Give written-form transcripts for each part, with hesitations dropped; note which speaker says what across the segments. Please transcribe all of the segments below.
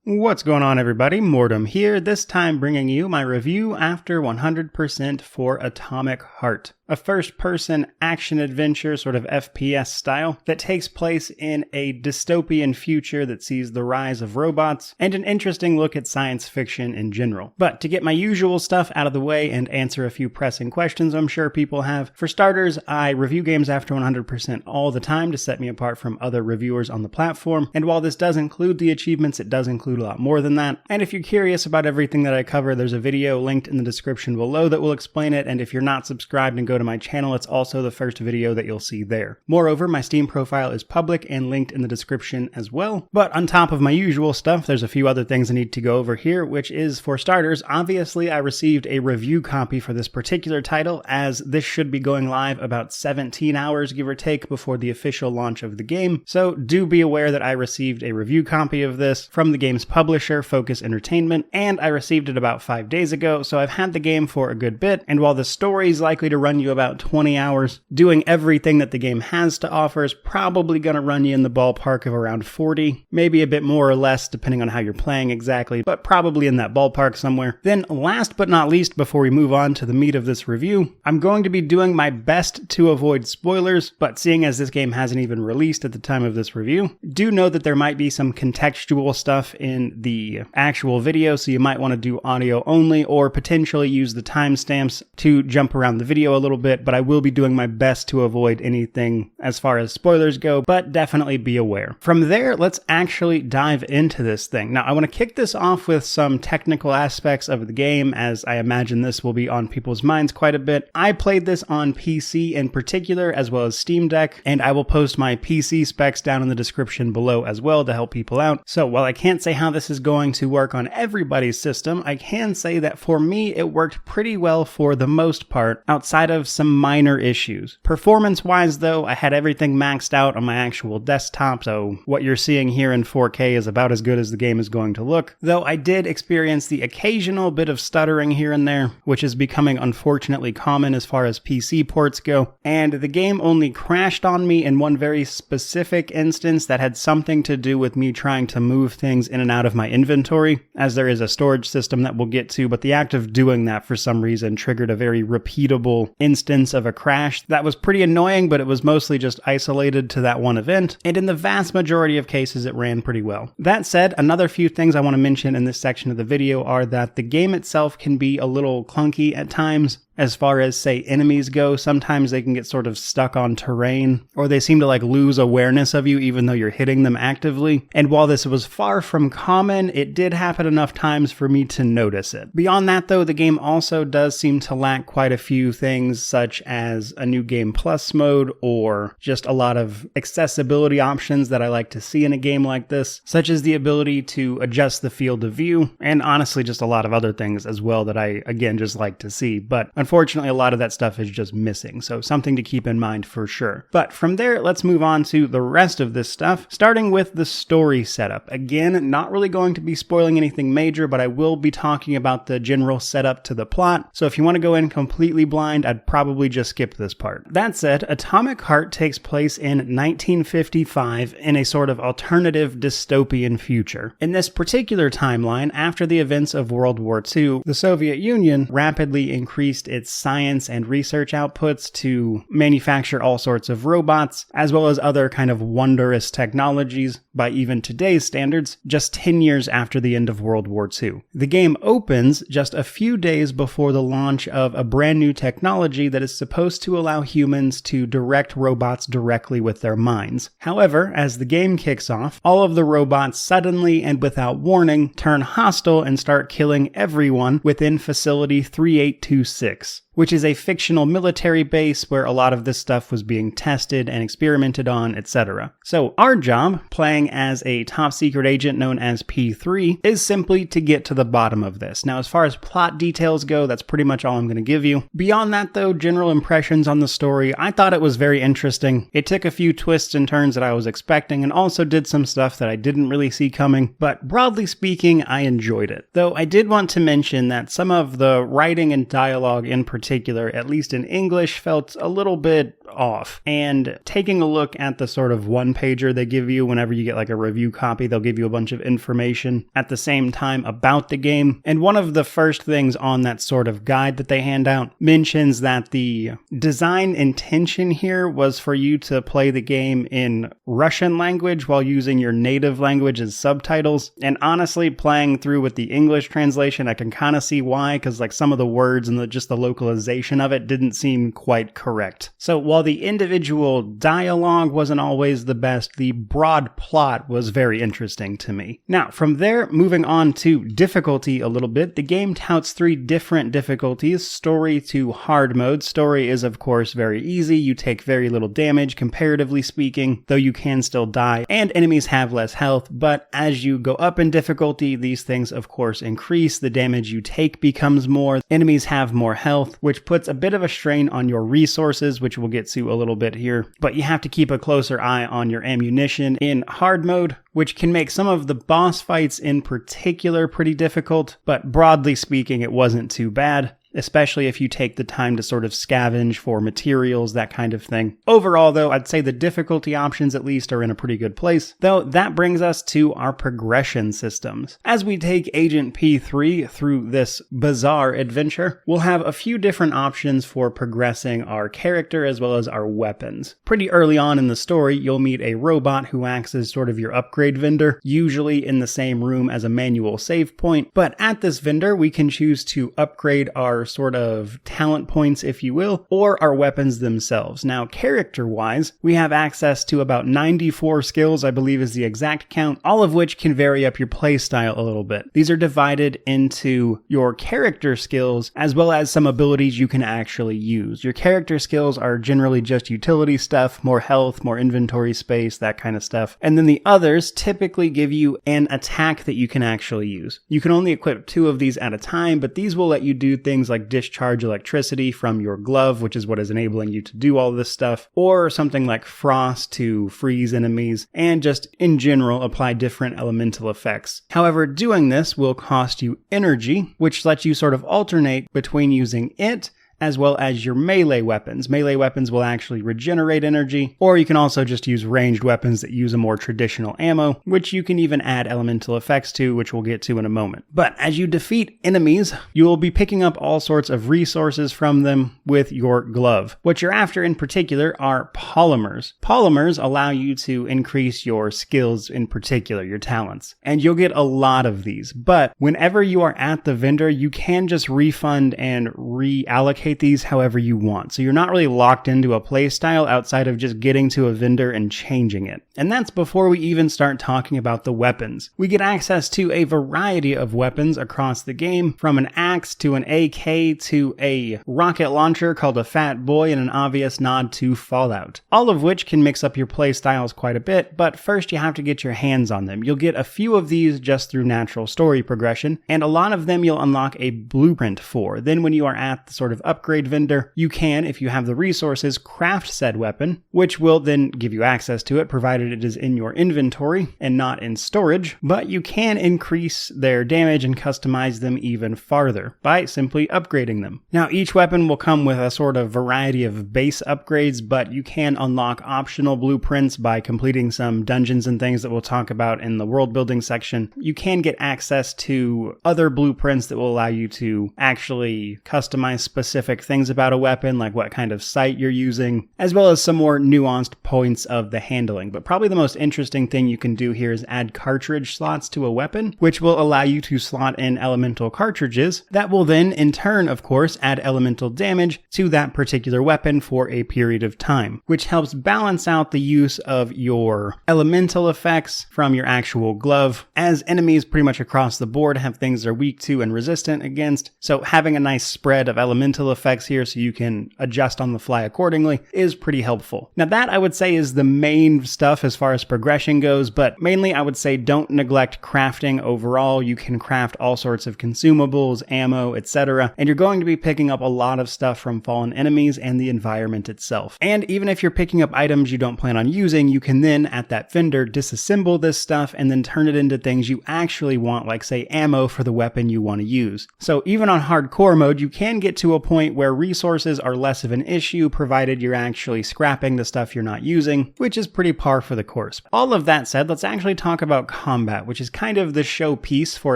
Speaker 1: What's going on, everybody? Mortem here, this time bringing you my review after 100% for Atomic Heart, a first-person action-adventure sort of FPS style that takes place in a dystopian future that sees the rise of robots and an interesting look at science fiction in general. But to get my usual stuff out of the way and answer a few pressing questions I'm sure people have, for starters, I review games after 100% all the time to set me apart from other reviewers on the platform, and while this does include the achievements, it does include a lot more than that. And if you're curious about everything that I cover, there's a video linked in the description below that will explain it, and if you're not subscribed and go to my channel, it's also the first video that you'll see there. Moreover, my Steam profile is public and linked in the description as well. But on top of my usual stuff, there's a few other things I need to go over here, which is, for starters, obviously I received a review copy for this particular title, as this should be going live about 17 hours, give or take, before the official launch of the game. So do be aware that I received a review copy of this from the game's publisher, Focus Entertainment, and I received it about 5 days ago, so I've had the game for a good bit, and while the story is likely to run you about 20 hours, doing everything that the game has to offer is probably going to run you in the ballpark of around 40, maybe a bit more or less depending on how you're playing exactly, but probably in that ballpark somewhere. Then last but not least, before we move on to the meat of this review, I'm going to be doing my best to avoid spoilers, but seeing as this game hasn't even released at the time of this review, do know that there might be some contextual stuff in the actual video, so you might want to do audio only or potentially use the timestamps to jump around the video a little bit, but I will be doing my best to avoid anything as far as spoilers go, but definitely be aware. From there, let's actually dive into this thing. Now, I want to kick this off with some technical aspects of the game, as I imagine this will be on people's minds quite a bit. I played this on PC in particular, as well as Steam Deck, and I will post my PC specs down in the description below as well to help people out. So while I can't say how this is going to work on everybody's system, I can say that for me, it worked pretty well for the most part, outside of some minor issues. Performance-wise, though, I had everything maxed out on my actual desktop, so what you're seeing here in 4K is about as good as the game is going to look, though I did experience the occasional bit of stuttering here and there, which is becoming unfortunately common as far as PC ports go, and the game only crashed on me in one very specific instance that had something to do with me trying to move things in and out of my inventory, as there is a storage system that we'll get to, but the act of doing that for some reason triggered a very repeatable instance of a crash that was pretty annoying, but it was mostly just isolated to that one event, and in the vast majority of cases it ran pretty well. That said, another few things I want to mention in this section of the video are that the game itself can be a little clunky at times. As far as, say, enemies go, sometimes they can get sort of stuck on terrain, or they seem to lose awareness of you even though you're hitting them actively. And while this was far from common, it did happen enough times for me to notice it. Beyond that, though, the game also does seem to lack quite a few things, such as a new Game Plus mode, or just a lot of accessibility options that I like to see in a game like this, such as the ability to adjust the field of view, and honestly just a lot of other things as well that I, again, just like to see. But unfortunately, a lot of that stuff is just missing, so something to keep in mind for sure. But from there, let's move on to the rest of this stuff, starting with the story setup. Again, not really going to be spoiling anything major, but I will be talking about the general setup to the plot, so if you want to go in completely blind, I'd probably just skip this part. That said, Atomic Heart takes place in 1955 in a sort of alternative dystopian future. In this particular timeline, after the events of World War II, the Soviet Union rapidly increased its science and research outputs to manufacture all sorts of robots, as well as other kind of wondrous technologies by even today's standards, just 10 years after the end of World War II. The game opens just a few days before the launch of a brand new technology that is supposed to allow humans to direct robots directly with their minds. However, as the game kicks off, all of the robots suddenly and without warning turn hostile and start killing everyone within Facility 3826. which is a fictional military base where a lot of this stuff was being tested and experimented on, etc. So our job, playing as a top secret agent known as P3, is simply to get to the bottom of this. Now, as far as plot details go, that's pretty much all I'm going to give you. Beyond that, though, general impressions on the story, I thought it was very interesting. It took a few twists and turns that I was expecting, and also did some stuff that I didn't really see coming, but broadly speaking, I enjoyed it. Though I did want to mention that some of the writing and dialogue in particular particular, at least in English, felt a little bit off. And taking a look at the sort of one-pager they give you whenever you get like a review copy, they'll give you a bunch of information at the same time about the game. And one of the first things on that sort of guide that they hand out mentions that the design intention here was for you to play the game in Russian language while using your native language as subtitles. And honestly, playing through with the English translation, I can kind of see why, because like some of the words and just the localization of it didn't seem quite correct. So while the individual dialogue wasn't always the best, the broad plot was very interesting to me. Now, from there, moving on to difficulty a little bit, the game touts 3 different difficulties, story to hard mode. Story is, of course, very easy. You take very little damage, comparatively speaking, though you can still die, and enemies have less health, but as you go up in difficulty, these things, of course, increase. The damage you take becomes more. Enemies have more health, which puts a bit of a strain on your resources, which we'll get to a little bit here, but you have to keep a closer eye on your ammunition in hard mode, which can make some of the boss fights in particular pretty difficult, but broadly speaking, it wasn't too bad, especially if you take the time to sort of scavenge for materials, that kind of thing. Overall, though, I'd say the difficulty options at least are in a pretty good place, though that brings us to our progression systems. As we take Agent P3 through this bizarre adventure, we'll have a few different options for progressing our character as well as our weapons. Pretty early on in the story, you'll meet a robot who acts as sort of your upgrade vendor, usually in the same room as a manual save point, but at this vendor, we can choose to upgrade our sort of talent points, if you will, or our weapons themselves. Now, character-wise, we have access to about 94 skills, I believe is the exact count, all of which can vary up your playstyle a little bit. These are divided into your character skills, as well as some abilities you can actually use. Your character skills are generally just utility stuff, more health, more inventory space, that kind of stuff. And then the others typically give you an attack that you can actually use. You can only equip 2 of these at a time, but these will let you do things like discharge electricity from your glove, which is what is enabling you to do all this stuff, or something like frost to freeze enemies, and just in general apply different elemental effects. However, doing this will cost you energy, which lets you sort of alternate between using it as well as your melee weapons. Melee weapons will actually regenerate energy, or you can also just use ranged weapons that use a more traditional ammo, which you can even add elemental effects to, which we'll get to in a moment. But as you defeat enemies, you will be picking up all sorts of resources from them with your glove. What you're after in particular are polymers. Polymers allow you to increase your skills, in particular, your talents, and you'll get a lot of these. But whenever you are at the vendor, you can just refund and reallocate these however you want. So you're not really locked into a playstyle outside of just getting to a vendor and changing it. And that's before we even start talking about the weapons. We get access to a variety of weapons across the game, from an axe to an AK to a rocket launcher called a Fat Boy, and an obvious nod to Fallout. All of which can mix up your playstyles quite a bit, but first you have to get your hands on them. You'll get a few of these just through natural story progression, and a lot of them you'll unlock a blueprint for. Then when you are at the sort of upgrade vendor, you can, if you have the resources, craft said weapon, which will then give you access to it, provided it is in your inventory and not in storage, but you can increase their damage and customize them even farther by simply upgrading them. Now, each weapon will come with a sort of variety of base upgrades, but you can unlock optional blueprints by completing some dungeons and things that we'll talk about in the world building section. You can get access to other blueprints that will allow you to actually customize specific things about a weapon, like what kind of sight you're using, as well as some more nuanced points of the handling. But probably the most interesting thing you can do here is add cartridge slots to a weapon, which will allow you to slot in elemental cartridges that will then, in turn, of course, add elemental damage to that particular weapon for a period of time, which helps balance out the use of your elemental effects from your actual glove, as enemies pretty much across the board have things they're weak to and resistant against. So having a nice spread of elemental effects here so you can adjust on the fly accordingly is pretty helpful. Now that I would say is the main stuff as far as progression goes, but mainly I would say don't neglect crafting overall. You can craft all sorts of consumables, ammo, etc., and you're going to be picking up a lot of stuff from fallen enemies and the environment itself. And even if you're picking up items you don't plan on using, you can then at that vendor disassemble this stuff and then turn it into things you actually want, like say ammo for the weapon you want to use. So even on hardcore mode, you can get to a point point where resources are less of an issue provided you're actually scrapping the stuff you're not using, which is pretty par for the course. All of that said, let's actually talk about combat, which is kind of the showpiece for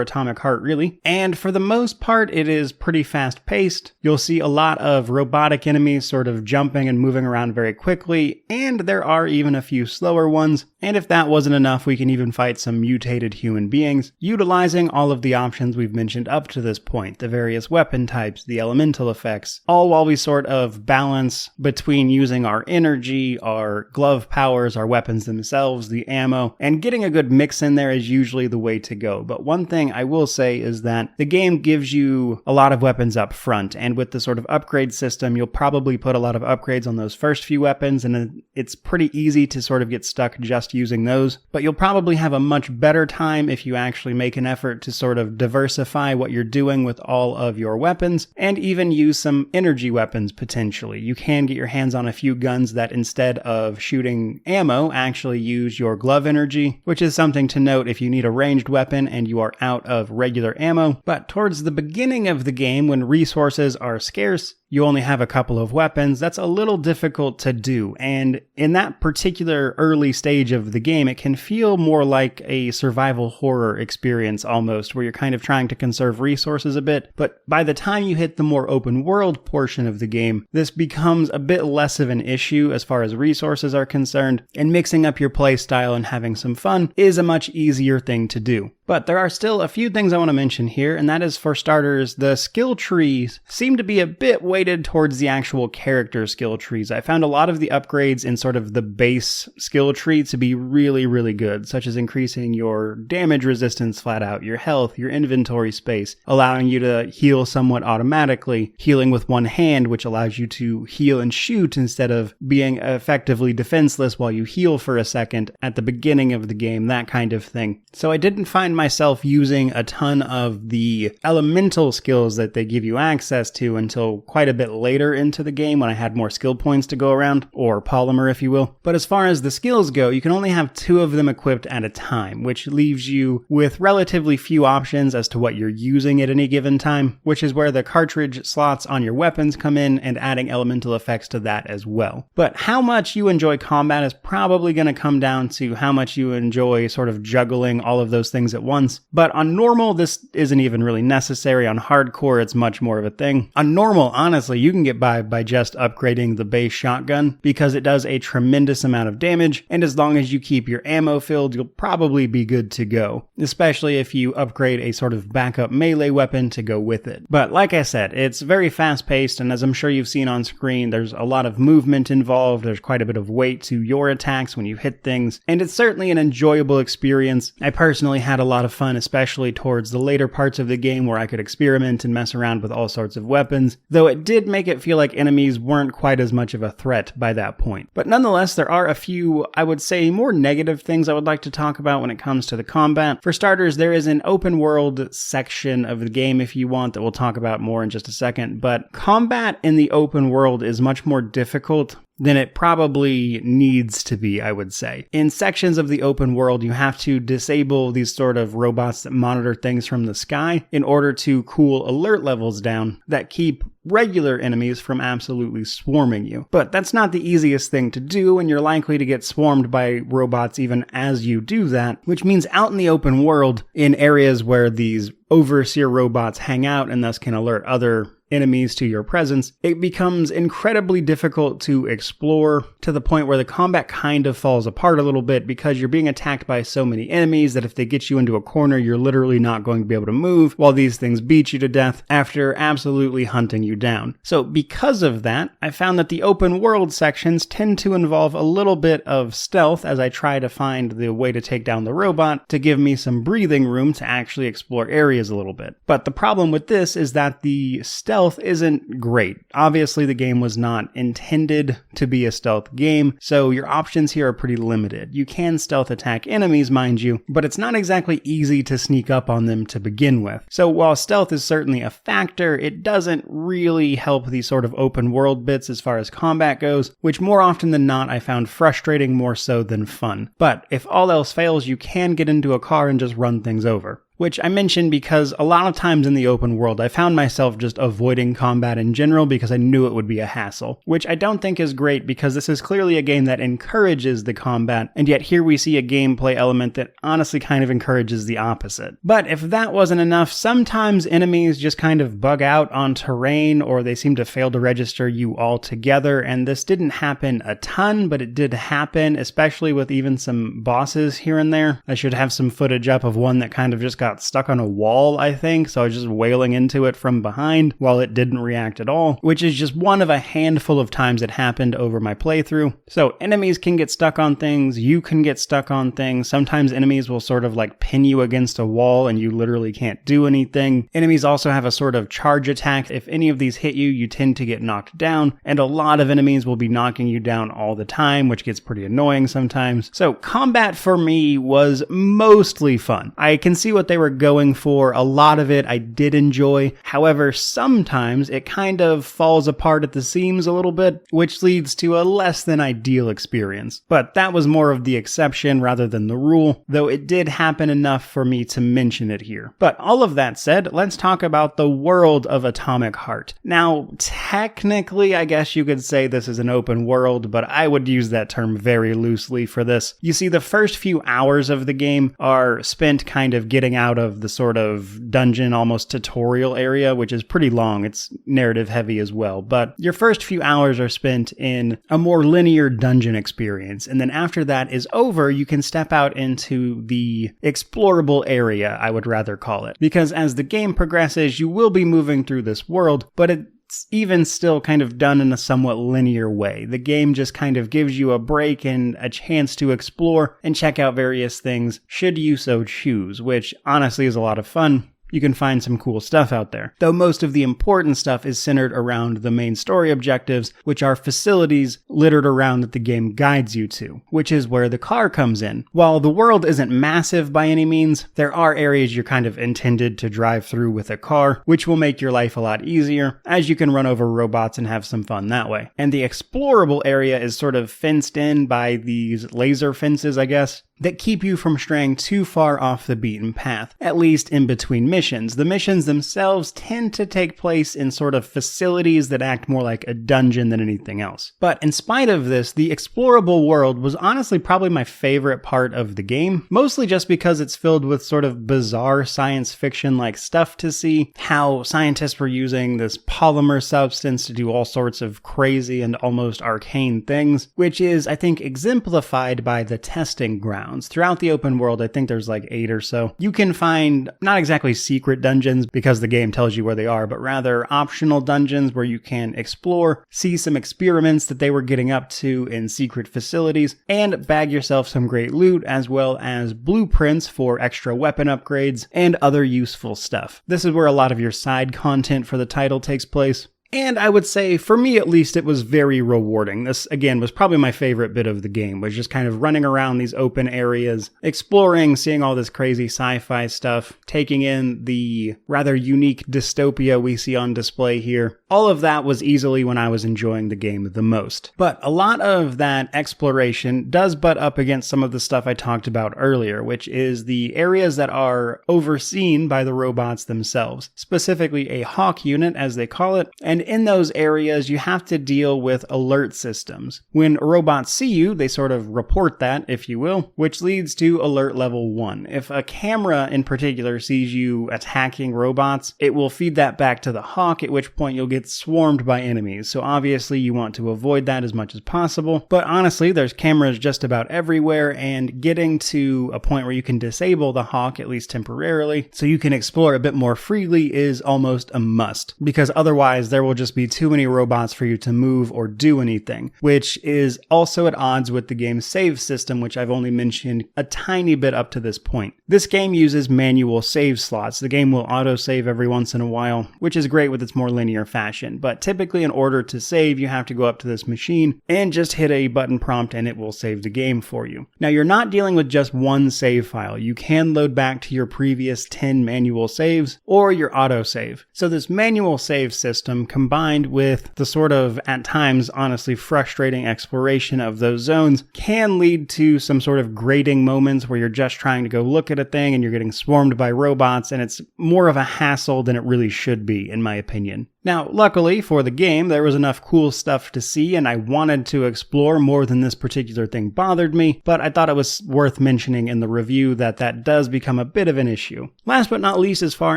Speaker 1: Atomic Heart, really. And for the most part, it is pretty fast-paced. You'll see a lot of robotic enemies sort of jumping and moving around very quickly, and there are even a few slower ones. And if that wasn't enough, we can even fight some mutated human beings, utilizing all of the options we've mentioned up to this point, the various weapon types, the elemental effects, all while we sort of balance between using our energy, our glove powers, our weapons themselves, the ammo, and getting a good mix in there is usually the way to go. But one thing I will say is that the game gives you a lot of weapons up front, and with the sort of upgrade system, you'll probably put a lot of upgrades on those first few weapons, and it's pretty easy to sort of get stuck just using those. But you'll probably have a much better time if you actually make an effort to sort of diversify what you're doing with all of your weapons, and even use some energy weapons potentially. You can get your hands on a few guns that instead of shooting ammo, actually use your glove energy, which is something to note if you need a ranged weapon and you are out of regular ammo. But towards the beginning of the game, when resources are scarce, you only have a couple of weapons, that's a little difficult to do. And in that particular early stage of the game, it can feel more like a survival horror experience almost, where you're kind of trying to conserve resources a bit. But by the time you hit the more open world portion of the game, this becomes a bit less of an issue as far as resources are concerned, and mixing up your playstyle and having some fun is a much easier thing to do. But there are still a few things I want to mention here, and that is, for starters, the skill trees seem to be a bit weighted towards the actual character skill trees. I found a lot of the upgrades in sort of the base skill tree to be really, really good, such as increasing your damage resistance flat out, your health, your inventory space, allowing you to heal somewhat automatically, healing with one hand, which allows you to heal and shoot instead of being effectively defenseless while you heal for a second at the beginning of the game, that kind of thing. So I didn't find myself using a ton of the elemental skills that they give you access to until quite a bit later into the game when I had more skill points to go around, or polymer if you will. But as far as the skills go, you can only have 2 of them equipped at a time, which leaves you with relatively few options as to what you're using at any given time, which is where the cartridge slots on your weapons come in, and adding elemental effects to that as well. But how much you enjoy combat is probably going to come down to how much you enjoy sort of juggling all of those things at once. But on normal, this isn't even really necessary. On hardcore, it's much more of a thing. On normal, honestly, you can get by just upgrading the base shotgun, because it does a tremendous amount of damage, and as long as you keep your ammo filled, you'll probably be good to go, especially if you upgrade a sort of backup melee weapon to go with it. But like I said, it's very fast-paced, and as I'm sure you've seen on screen, there's a lot of movement involved, there's quite a bit of weight to your attacks when you hit things, and it's certainly an enjoyable experience. I personally had a lot of fun, especially towards the later parts of the game where I could experiment and mess around with all sorts of weapons, though it did make it feel like enemies weren't quite as much of a threat by that point. But nonetheless, there are a few, I would say, more negative things I would like to talk about when it comes to the combat. For starters, there is an open world section of the game, if you want, that we'll talk about more in just a second, but combat in the open world is much more difficult than it probably needs to be, I would say. In sections of the open world, you have to disable these sort of robots that monitor things from the sky in order to cool alert levels down that keep regular enemies from absolutely swarming you. But that's not the easiest thing to do, and you're likely to get swarmed by robots even as you do that, which means out in the open world, in areas where these overseer robots hang out and thus can alert other enemies to your presence, it becomes incredibly difficult to explore, to the point where the combat kind of falls apart a little bit, because you're being attacked by so many enemies that if they get you into a corner, you're literally not going to be able to move while these things beat you to death after absolutely hunting you down. So because of that, I found that the open world sections tend to involve a little bit of stealth as I try to find the way to take down the robot to give me some breathing room to actually explore areas a little bit. But the problem with this is that the stealth isn't great. Obviously, the game was not intended to be a stealth game, so your options here are pretty limited. You can stealth attack enemies, mind you, but it's not exactly easy to sneak up on them to begin with. So while stealth is certainly a factor, it doesn't really help these sort of open world bits as far as combat goes, which more often than not I found frustrating more so than fun. But if all else fails, you can get into a car and just run things over. which I mentioned because a lot of times in the open world I found myself just avoiding combat in general because I knew it would be a hassle, which I don't think is great because this is clearly a game that encourages the combat, and yet here we see a gameplay element that honestly kind of encourages the opposite. But if that wasn't enough, sometimes enemies just kind of bug out on terrain, or they seem to fail to register you altogether, and this didn't happen a ton, but it did happen, especially with even some bosses here and there. I should have some footage up of one that kind of just got stuck on a wall, I think, so I was just wailing into it from behind while it didn't react at all, which is just one of a handful of times it happened over my playthrough. So enemies can get stuck on things, you can get stuck on things, sometimes enemies will sort of like pin you against a wall and you literally can't do anything. Enemies also have a sort of charge attack. If any of these hit you, you tend to get knocked down, and a lot of enemies will be knocking you down all the time, which gets pretty annoying sometimes. So combat for me was mostly fun. I can see what they were going for. A lot of it I did enjoy. However, sometimes it kind of falls apart at the seams a little bit, which leads to a less than ideal experience. But that was more of the exception rather than the rule, though it did happen enough for me to mention it here. But all of that said, let's talk about the world of Atomic Heart. Now, technically, I guess you could say this is an open world, but I would use that term very loosely for this. You see, the first few hours of the game are spent kind of getting out of the sort of dungeon, almost tutorial area, which is pretty long. It's narrative heavy as well, but your first few hours are spent in a more linear dungeon experience, and then after that is over, you can step out into the explorable area, I would rather call it, because as the game progresses, you will be moving through this world, but it's even still kind of done in a somewhat linear way. The game just kind of gives you a break and a chance to explore and check out various things should you so choose, which honestly is a lot of fun. You can find some cool stuff out there, though most of the important stuff is centered around the main story objectives, which are facilities littered around that the game guides you to, which is where the car comes in. While the world isn't massive by any means, there are areas you're kind of intended to drive through with a car, which will make your life a lot easier, as you can run over robots and have some fun that way. And the explorable area is sort of fenced in by these laser fences, I guess, that keep you from straying too far off the beaten path, at least in between missions. The missions themselves tend to take place in sort of facilities that act more like a dungeon than anything else. But in spite of this, the explorable world was honestly probably my favorite part of the game, mostly just because it's filled with sort of bizarre science fiction-like stuff to see, how scientists were using this polymer substance to do all sorts of crazy and almost arcane things, which is, I think, exemplified by the testing ground. Throughout the open world, I think there's like 8 or so. You can find not exactly secret dungeons because the game tells you where they are, but rather optional dungeons where you can explore, see some experiments that they were getting up to in secret facilities, and bag yourself some great loot as well as blueprints for extra weapon upgrades and other useful stuff. This is where a lot of your side content for the title takes place. And I would say, for me at least, it was very rewarding. This, again, was probably my favorite bit of the game, was just kind of running around these open areas, exploring, seeing all this crazy sci-fi stuff, taking in the rather unique dystopia we see on display here. All of that was easily when I was enjoying the game the most. But a lot of that exploration does butt up against some of the stuff I talked about earlier, which is the areas that are overseen by the robots themselves, specifically a hawk unit, as they call it, and in those areas, you have to deal with alert systems. When robots see you, they sort of report that, if you will, which leads to alert level 1. If a camera in particular sees you attacking robots, it will feed that back to the hawk, at which point you'll get swarmed by enemies. So obviously you want to avoid that as much as possible. But honestly, there's cameras just about everywhere, and getting to a point where you can disable the hawk, at least temporarily, so you can explore a bit more freely is almost a must, because otherwise there will just be too many robots for you to move or do anything, which is also at odds with the game's save system, which I've only mentioned a tiny bit up to this point. This game uses manual save slots. The game will autosave every once in a while, which is great with its more linear fashion, but typically in order to save, you have to go up to this machine and just hit a button prompt and it will save the game for you. Now, you're not dealing with just one save file. You can load back to your previous 10 manual saves or your autosave. So this manual save system combined with the sort of, at times, honestly frustrating exploration of those zones, can lead to some sort of grating moments where you're just trying to go look at a thing and you're getting swarmed by robots, and it's more of a hassle than it really should be, in my opinion. Now, luckily for the game, there was enough cool stuff to see, and I wanted to explore more than this particular thing bothered me, but I thought it was worth mentioning in the review that does become a bit of an issue. Last but not least, as far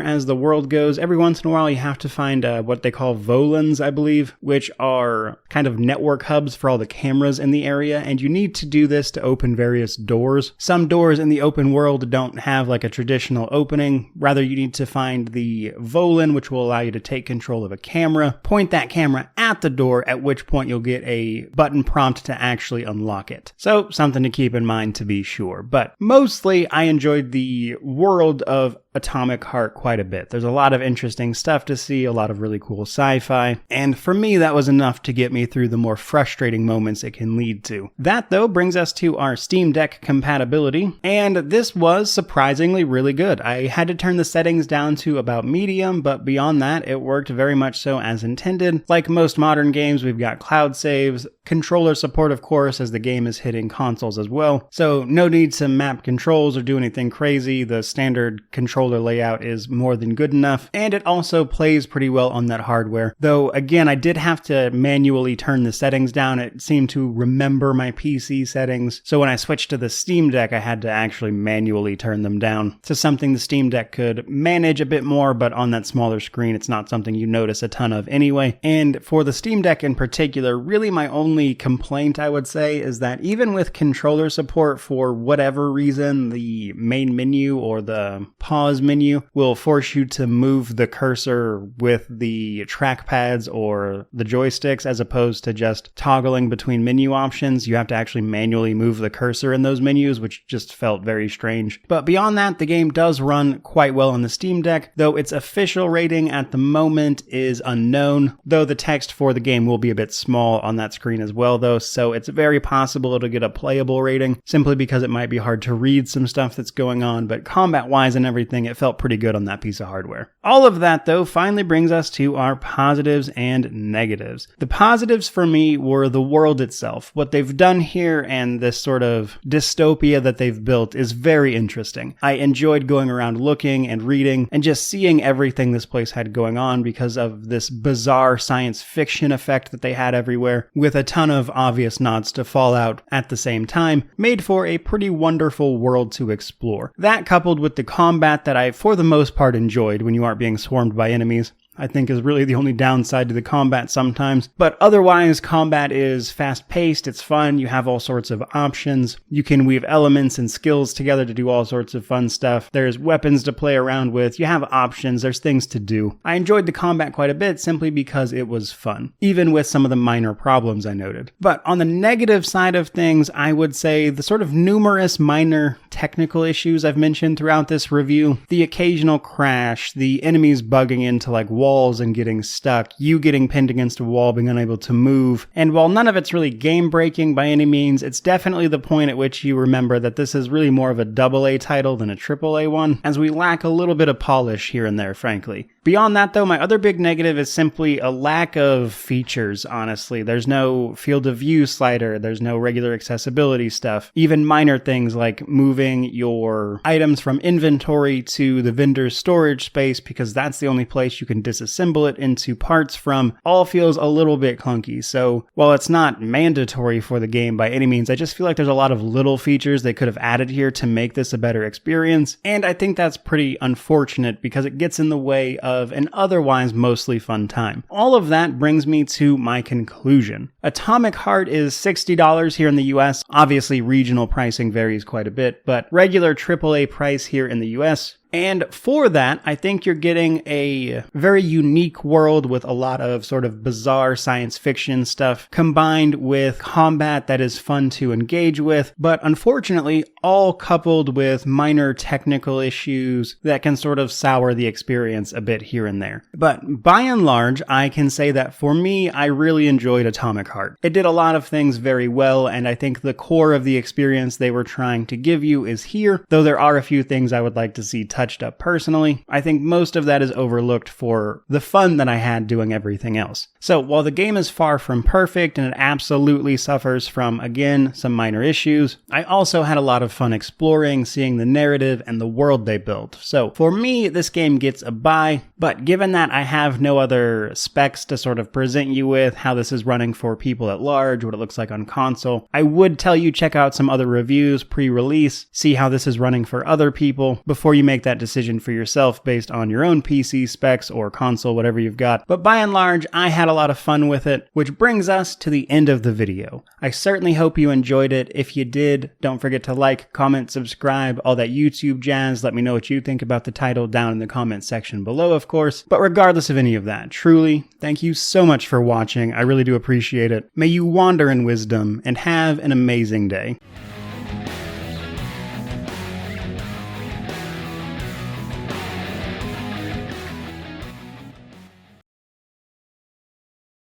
Speaker 1: as the world goes, every once in a while you have to find what they call volans, I believe, which are kind of network hubs for all the cameras in the area, and you need to do this to open various doors. Some doors in the open world don't have like a traditional opening. Rather, you need to find the volan, which will allow you to take control of a camera, point that camera at the door, at which point you'll get a button prompt to actually unlock it. So something to keep in mind to be sure. But mostly I enjoyed the world of Atomic Heart quite a bit. There's a lot of interesting stuff to see, a lot of really cool sci-fi, and for me that was enough to get me through the more frustrating moments it can lead to. That though brings us to our Steam Deck compatibility, and this was surprisingly really good. I had to turn the settings down to about medium, but beyond that it worked very much so as intended. Like most modern games, we've got cloud saves, controller support of course as the game is hitting consoles as well, so no need to map controls or do anything crazy. The standard controller layout is more than good enough, and it also plays pretty well on that hardware. Though again, I did have to manually turn the settings down. It seemed to remember my PC settings, so when I switched to the Steam Deck I had to actually manually turn them down to something the Steam Deck could manage a bit more, but on that smaller screen it's not something you notice a ton of anyway. And for the Steam Deck in particular, really my only complaint I would say is that even with controller support, for whatever reason the main menu or the pause menu will force you to move the cursor with the trackpads or the joysticks as opposed to just toggling between menu options. You have to actually manually move the cursor in those menus, which just felt very strange. But beyond that, the game does run quite well on the Steam Deck, though its official rating at the moment is unknown, though the text for the game will be a bit small on that screen as well though, so it's very possible it'll get a playable rating simply because it might be hard to read some stuff that's going on, but combat wise and everything, it felt pretty good on that piece of hardware. All of that though finally brings us to our positives and negatives. The positives for me were the world itself. What they've done here and this sort of dystopia that they've built is very interesting. I enjoyed going around looking and reading and just seeing everything this place had going on because of this bizarre science fiction effect that they had everywhere, with a ton of obvious nods to Fallout at the same time, made for a pretty wonderful world to explore. That coupled with the combat that I for the most part enjoyed when you aren't being swarmed by enemies, I think is really the only downside to the combat sometimes. But otherwise, combat is fast-paced, it's fun, you have all sorts of options, you can weave elements and skills together to do all sorts of fun stuff, there's weapons to play around with, you have options, there's things to do. I enjoyed the combat quite a bit simply because it was fun, even with some of the minor problems I noted. But on the negative side of things, I would say the sort of numerous minor technical issues I've mentioned throughout this review, the occasional crash, the enemies bugging into like walls and getting stuck, you getting pinned against a wall, being unable to move. And while none of it's really game breaking by any means, it's definitely the point at which you remember that this is really more of a AA title than a AAA one, as we lack a little bit of polish here and there, frankly. Beyond that though, my other big negative is simply a lack of features, honestly. There's no field of view slider, there's no regular accessibility stuff, even minor things like moving your items from inventory to the vendor's storage space, because that's the only place you can disassemble it into parts from, all feels a little bit clunky. So while it's not mandatory for the game by any means, I just feel like there's a lot of little features they could have added here to make this a better experience, and I think that's pretty unfortunate because it gets in the way of an otherwise mostly fun time. All of that brings me to my conclusion. Atomic Heart is $60 here in the US. Obviously regional pricing varies quite a bit, but regular AAA price here in the US. And for that, I think you're getting a very unique world with a lot of sort of bizarre science fiction stuff combined with combat that is fun to engage with, but unfortunately all coupled with minor technical issues that can sort of sour the experience a bit here and there. But by and large, I can say that for me, I really enjoyed Atomic Heart. It did a lot of things very well, and I think the core of the experience they were trying to give you is here, though there are a few things I would like to see touched touched up personally. I think most of that is overlooked for the fun that I had doing everything else. So while the game is far from perfect and it absolutely suffers from, again, some minor issues, I also had a lot of fun exploring, seeing the narrative and the world they built. So for me, this game gets a buy, but given that I have no other specs to sort of present you with how this is running for people at large, what it looks like on console, I would tell you check out some other reviews pre-release, see how this is running for other people before you make that decision for yourself based on your own PC specs or console, whatever you've got. But by and large, I had a lot of fun with it, which brings us to the end of the video. I certainly hope you enjoyed it. If you did, don't forget to like, comment, subscribe, all that YouTube jazz. Let me know what you think about the title down in the comment section below, of course. But regardless of any of that, truly, thank you so much for watching. I really do appreciate it. May you wander in wisdom and have an amazing day.